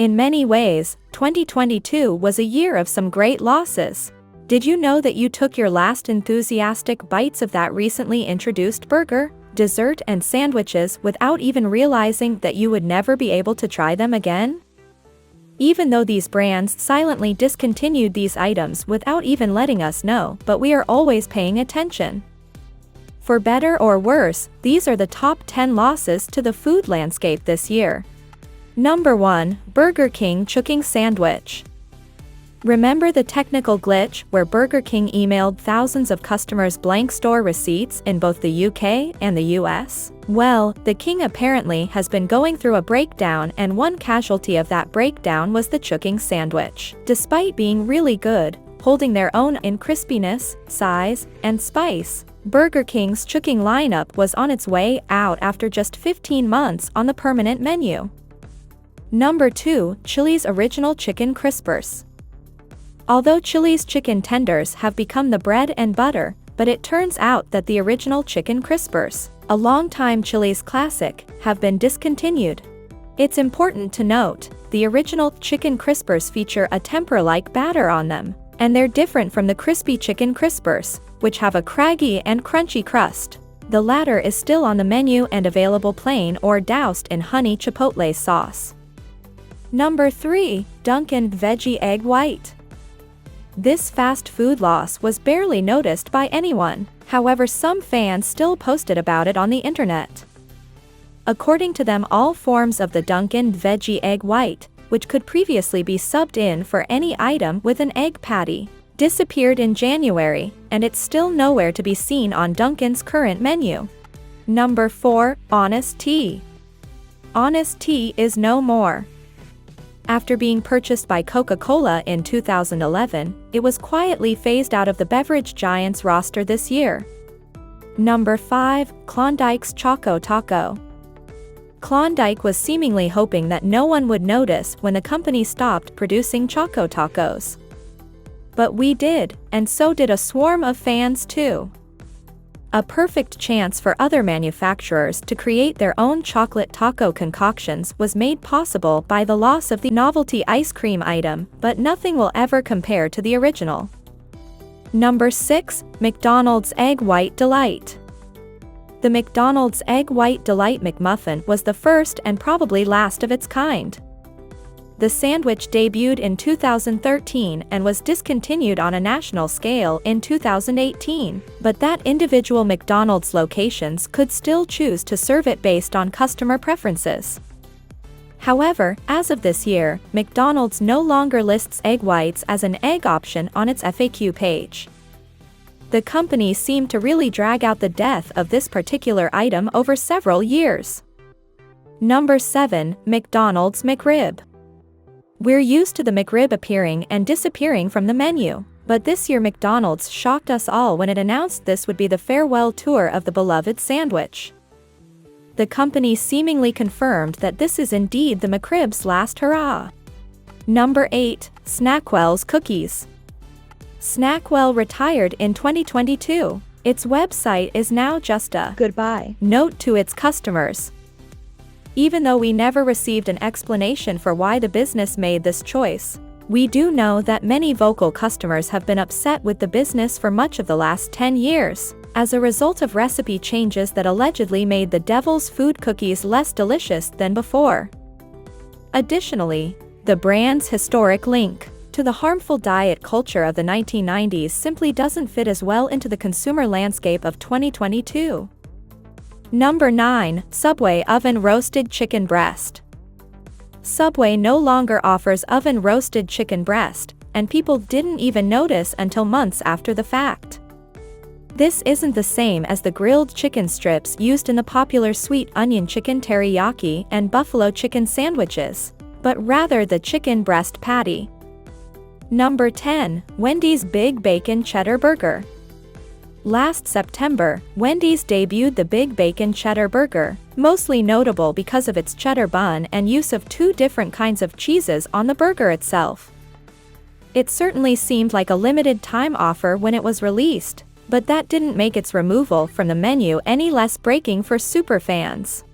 In many ways, 2022 was a year of some great losses. Did you know that you took your last enthusiastic bites of that recently introduced burger, dessert, and sandwiches without even realizing that you would never be able to try them again? Even though these brands silently discontinued these items without even letting us know, but we are always paying attention. For better or worse, these are the top 10 losses to the food landscape this year. Number 1. Burger King Chicken Sandwich. Remember the technical glitch where Burger King emailed thousands of customers blank store receipts in both the UK and the US? Well, the King apparently has been going through a breakdown, and one casualty of that breakdown was the chicken sandwich. Despite being really good, holding their own in crispiness, size, and spice, Burger King's chicken lineup was on its way out after just 15 months on the permanent menu. Number 2. Chili's Original Chicken Crispers. Although Chili's chicken tenders have become the bread and butter, but it turns out that the original chicken crispers, a longtime Chili's classic, have been discontinued. It's important to note, the original chicken crispers feature a tempura-like batter on them, and they're different from the crispy chicken crispers, which have a craggy and crunchy crust. The latter is still on the menu and available plain or doused in honey chipotle sauce. Number 3. Dunkin' Veggie Egg White. This fast food loss was barely noticed by anyone, however some fans still posted about it on the internet. According to them, all forms of the Dunkin' Veggie Egg White, which could previously be subbed in for any item with an egg patty, disappeared in January, and it's still nowhere to be seen on Dunkin's current menu. Number 4. Honest Tea. Honest Tea is no more. After being purchased by Coca-Cola in 2011, it was quietly phased out of the beverage giant's roster this year. Number 5. Klondike's Choco Taco. Klondike was seemingly hoping that no one would notice when the company stopped producing Choco Tacos. But we did, and so did a swarm of fans too. A perfect chance for other manufacturers to create their own chocolate taco concoctions was made possible by the loss of the novelty ice cream item, but nothing will ever compare to the original. Number 6. McDonald's Egg White Delight. The McDonald's Egg White Delight McMuffin was the first and probably last of its kind. The sandwich debuted in 2013 and was discontinued on a national scale in 2018, but that individual McDonald's locations could still choose to serve it based on customer preferences. However, as of this year, McDonald's no longer lists egg whites as an egg option on its FAQ page. The company seemed to really drag out the death of this particular item over several years. Number 7. McDonald's McRib. We're used to the McRib appearing and disappearing from the menu, but this year McDonald's shocked us all when it announced this would be the farewell tour of the beloved sandwich. The company seemingly confirmed that this is indeed the McRib's last hurrah. Number 8. Snackwell's Cookies. Snackwell retired in 2022. Its website is now just a goodbye note to its customers. Even though we never received an explanation for why the business made this choice, we do know that many vocal customers have been upset with the business for much of the last 10 years, as a result of recipe changes that allegedly made the devil's food cookies less delicious than before. Additionally, the brand's historic link to the harmful diet culture of the 1990s simply doesn't fit as well into the consumer landscape of 2022. Number 9. Subway Oven Roasted Chicken Breast. Subway no longer offers oven roasted chicken breast, and people didn't even notice until months after the fact. This isn't the same as the grilled chicken strips used in the popular sweet onion chicken teriyaki and buffalo chicken sandwiches, but rather the chicken breast patty. Number 10. Wendy's Big Bacon Cheddar Burger. Last September, Wendy's debuted the Big Bacon Cheddar Burger, mostly notable because of its cheddar bun and use of 2 different kinds of cheeses on the burger itself. It certainly seemed like a limited time offer when it was released, but that didn't make its removal from the menu any less breaking for superfans.